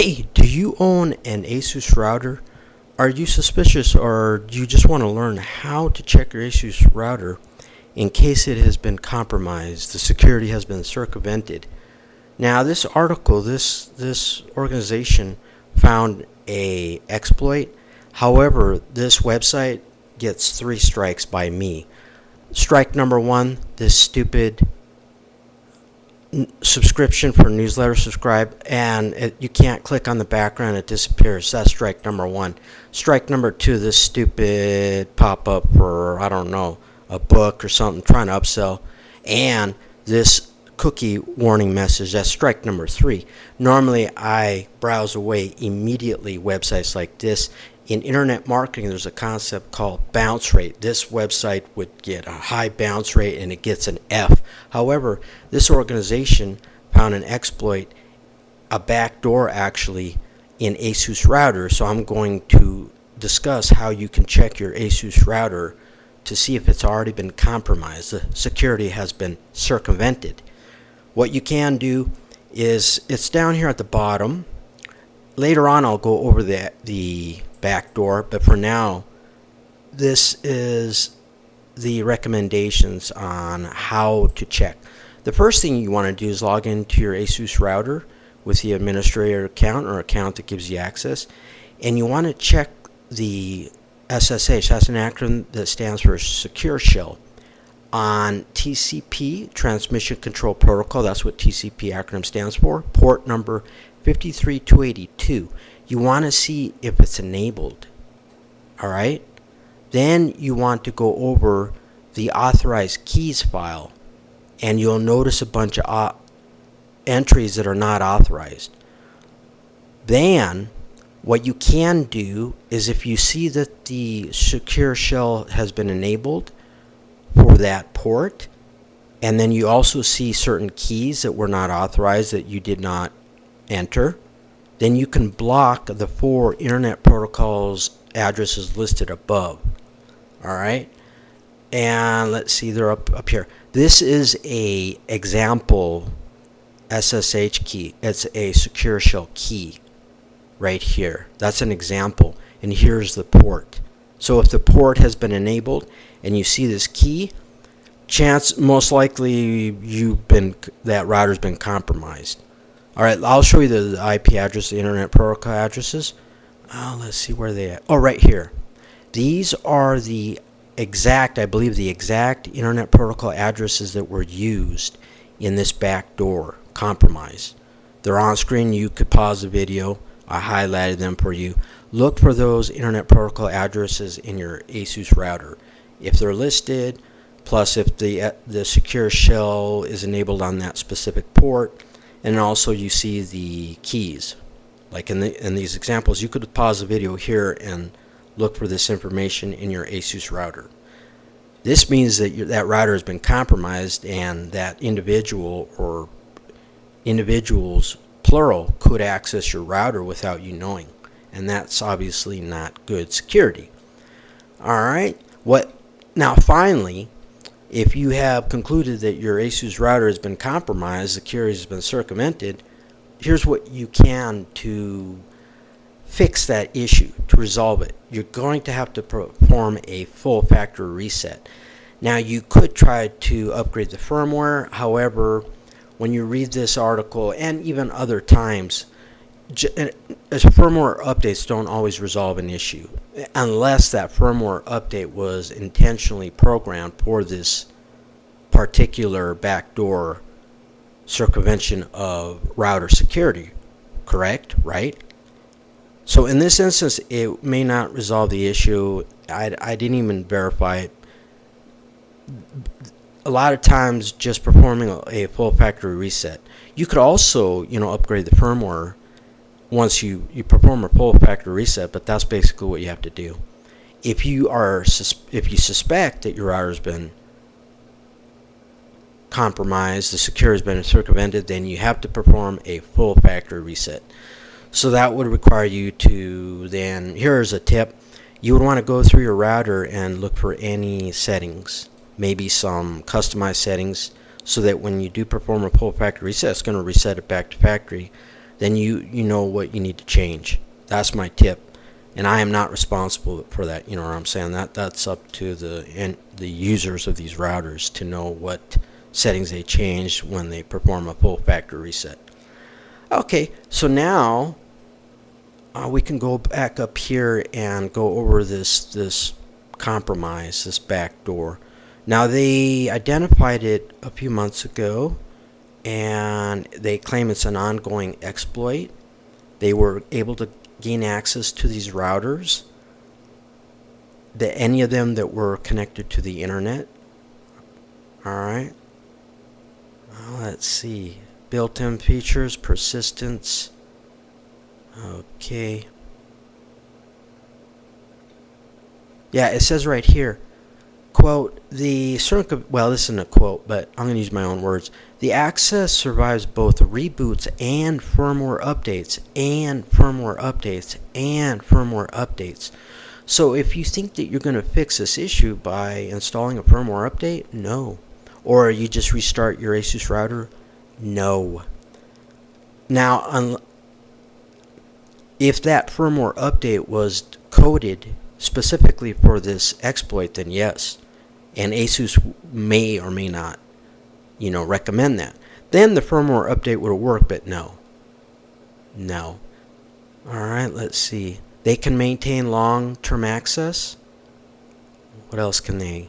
Hey, do you own an Asus router? Are you suspicious, or do you just want to learn how to check your Asus router in case it has been compromised, the security has been circumvented? Now, this article, this organization found a exploit. However, this website gets 3 strikes by me. Strike number 1, this stupid subscription for newsletter subscribe, and you can't click on the background, it disappears. That's strike number 1. Strike number 2, this stupid pop-up for, I don't know, a book or something, trying to upsell, and this cookie warning message. That's strike number 3. Normally I browse away immediately websites like this. In internet marketing, there's a concept called bounce rate. This website would get a high bounce rate and it gets an F. However, this organization found an exploit, a backdoor actually, in Asus router. So I'm going to discuss how you can check your Asus router to see if it's already been compromised. The security has been circumvented. What you can do is, it's down here at the bottom. Later on I'll go over the backdoor, but for now this is the recommendations on how to check. The first thing you want to do is log into your Asus router with the administrator account or account that gives you access, and you want to check the SSH. That's an acronym that stands for Secure Shell. On TCP, Transmission Control Protocol, that's what TCP acronym stands for, port number 53282. You want to see if it's enabled. Alright? Then you want to go over the authorized keys file, and you'll notice a bunch of entries that are not authorized. Then what you can do is, if you see that the secure shell has been enabled for that port, and then you also see certain keys that were not authorized that you did not enter, then you can block the 4 internet protocols addresses listed above. Alright, and let's see, they're up here. This is a example SSH key. It's a secure shell key right here. That's an example, and here's the port. So if the port has been enabled and you see this key, most likely that router's been compromised. Alright, I'll show you the IP address, the internet protocol addresses. Let's see where they at. Oh, right here. These are the exact, I believe, the exact internet protocol addresses that were used in this backdoor compromise. They're on screen. You could pause the video. I highlighted them for you. Look for those internet protocol addresses in your Asus router. If they're listed, plus if the secure shell is enabled on that specific port, and also you see the keys. Like in these examples, you could pause the video here and look for this information in your Asus router. This means that that router has been compromised, and that individual or individuals, plural, could access your router without you knowing. And that's obviously not good security. Alright, now finally, if you have concluded that your Asus router has been compromised, security has been circumvented, here's what you can to fix that issue, to resolve it. You're going to have to perform a full factory reset. Now, you could try to upgrade the firmware. However, when you read this article, and even other times, as firmware updates don't always resolve an issue, unless that firmware update was intentionally programmed for this particular backdoor circumvention of router security. Correct? Right? So in this instance, it may not resolve the issue. I didn't even verify it. A lot of times, just performing a full factory reset. You could also, upgrade the firmware once you perform a full factory reset, but that's basically what you have to do. If you suspect that your router has been compromised, the security has been circumvented, then you have to perform a full factory reset. So that would require you to then, here's a tip, you would want to go through your router and look for any settings, maybe some customized settings, so that when you do perform a full factory reset, it's going to reset it back to factory. then you know what you need to change. That's my tip. And I am not responsible for that. You know what I'm saying? That's up to the users of these routers to know what settings they changed when they perform a full factory reset. Okay, so now we can go back up here and go over this compromise, this backdoor. Now they identified it a few months ago, and they claim it's an ongoing exploit. They were able to gain access to these routers, any of them that were connected to the internet. Alright, let's see, built-in features, persistence. Okay, yeah, it says right here, quote, well, this isn't a quote, but I'm going to use my own words. The access survives both reboots and firmware updates, and firmware updates, and firmware updates. So if you think that you're going to fix this issue by installing a firmware update, no. Or you just restart your Asus router, no. Now, if that firmware update was coded specifically for this exploit, then yes. And Asus may or may not, recommend that. Then the firmware update would work, but no. No. Alright, let's see. They can maintain long-term access. What else can they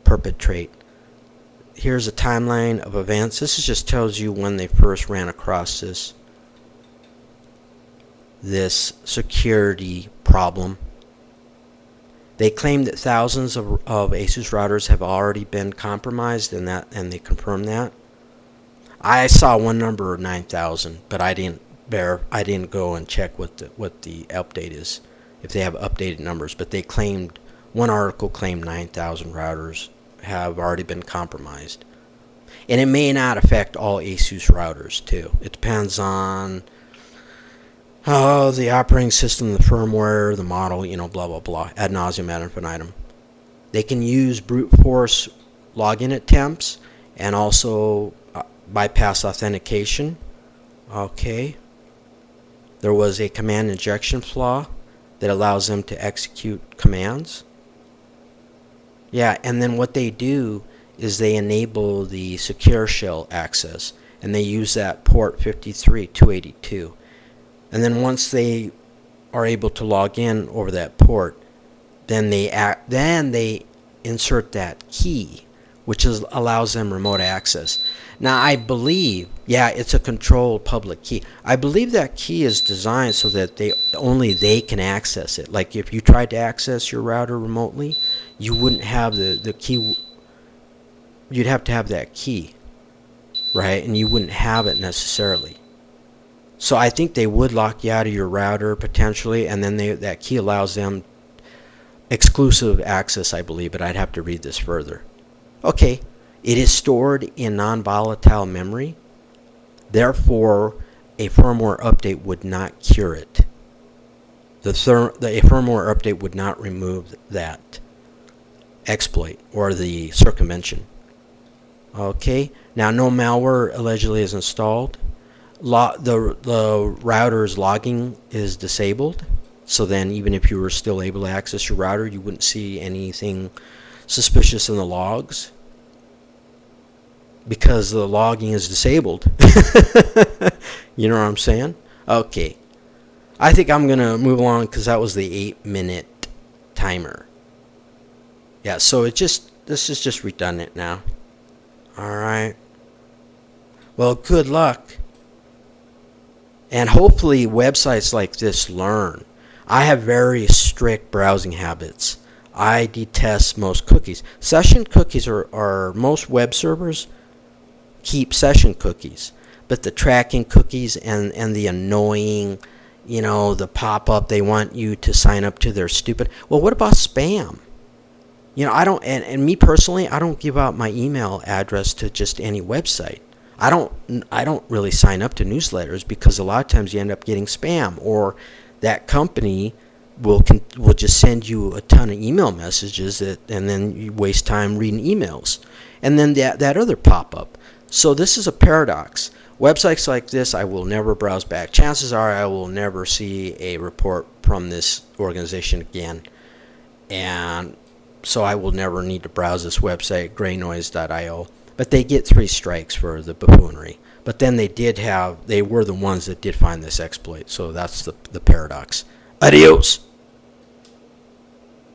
perpetrate? Here's a timeline of events. This just tells you when they first ran across this security problem. They claim that thousands of Asus routers have already been compromised, and they confirm that. I saw one number of 9,000, but I didn't go and check what the update is, if they have updated numbers. But one article claimed 9,000 routers have already been compromised, and it may not affect all Asus routers too. It depends on the operating system, the firmware, the model, blah, blah, blah, ad nauseum, ad infinitum. They can use brute force login attempts and also bypass authentication. Okay. There was a command injection flaw that allows them to execute commands. Yeah, and then what they do is they enable the secure shell access, and they use that port 53282. And then once they are able to log in over that port, then they insert that key, which allows them remote access. Now I believe, yeah, it's a controlled public key. I believe that key is designed so that only they can access it. Like if you tried to access your router remotely, you wouldn't have the key. You'd have to have that key, right? And you wouldn't have it necessarily. So I think they would lock you out of your router potentially, and then that key allows them exclusive access, I believe, but I'd have to read this further. Okay, it is stored in non-volatile memory. Therefore, a firmware update would not cure it. A firmware update would not remove that exploit or the circumvention. Okay, now no malware allegedly is installed. The router's logging is disabled, so then even if you were still able to access your router, you wouldn't see anything suspicious in the logs because the logging is disabled. You know what I'm saying? Okay, I think I'm gonna move along because that was the 8-minute timer. Yeah, so this is just redundant now. Alright, well, good luck. And hopefully websites like this learn. I have very strict browsing habits. I detest most cookies. Session cookies are most web servers keep session cookies. But the tracking cookies and the annoying, the pop-up, they want you to sign up to their stupid. Well, what about spam? I don't, and me personally, I don't give out my email address to just any website. I don't really sign up to newsletters because a lot of times you end up getting spam, or that company will just send you a ton of email messages and then you waste time reading emails, and then that other pop-up. So this is a paradox. Websites like this, I will never browse back. Chances are I will never see a report from this organization again. And so I will never need to browse this website, graynoise.io. But they get 3 strikes for the buffoonery. But then they were the ones that did find this exploit. So that's the paradox. Adios!